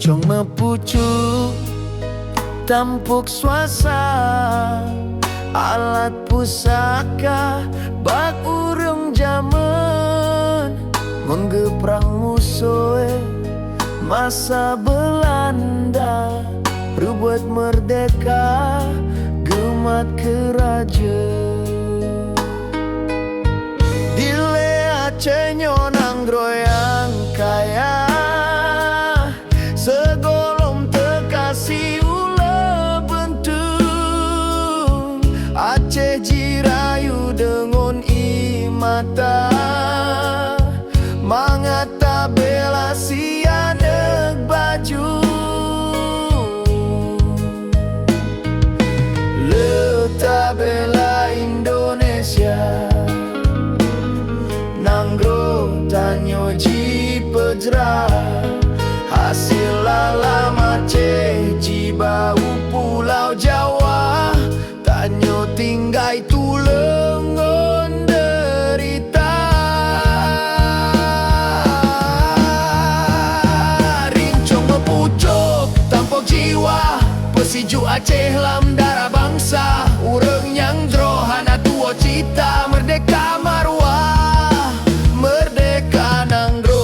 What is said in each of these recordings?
Rincong mepucuk tampuk swasa, alat pusaka bak urang jaman menggeprang musuh masa Belanda, rebuat merdeka gemat keraja. Dile Aceh nyonang groyang kaya, segolom tekasih ula bentung. Aceh jirayu dengan imata, mangata bela sianek baju. Leta bela Indonesia, nanggro tanyo ji pejra, hasil alam Aceh jibau pulau Jawa, tanyo tinggai tulengon derita. Rincong mepucuk tampok jiwa, pesiju Aceh lam darah bangsa. Urang yang drohana tuo cita, merdeka marwah, merdeka nanggro.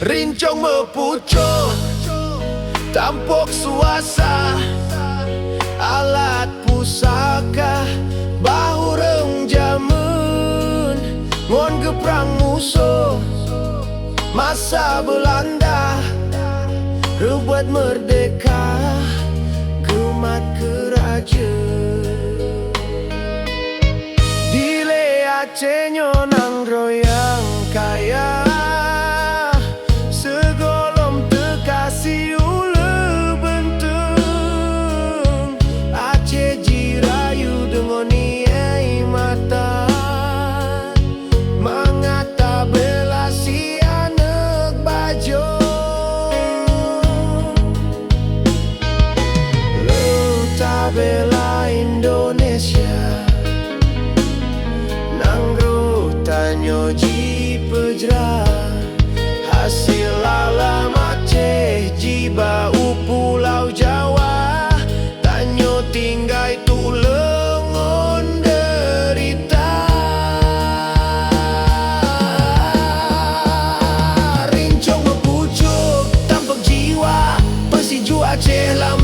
Rincong mepucuk tampok suasa, alat pusaka bahureng jaman ngon geprang musuh masa Belanda, rebuat merdeka gemat keraja. Dile Aceh nyonang groyang kaya, segolom tekasih ula bentung. Aceh jirayu dengan niai mata, mangata bela si anak bajo. Leta bela Indonesia, nanggro tanyo ji pejra, hasil alam Aceh jibau pulau Jawa, tanyo tinggai tulengon derita. Rincong mepucuk tampek jiwa, pesiju Aceh lam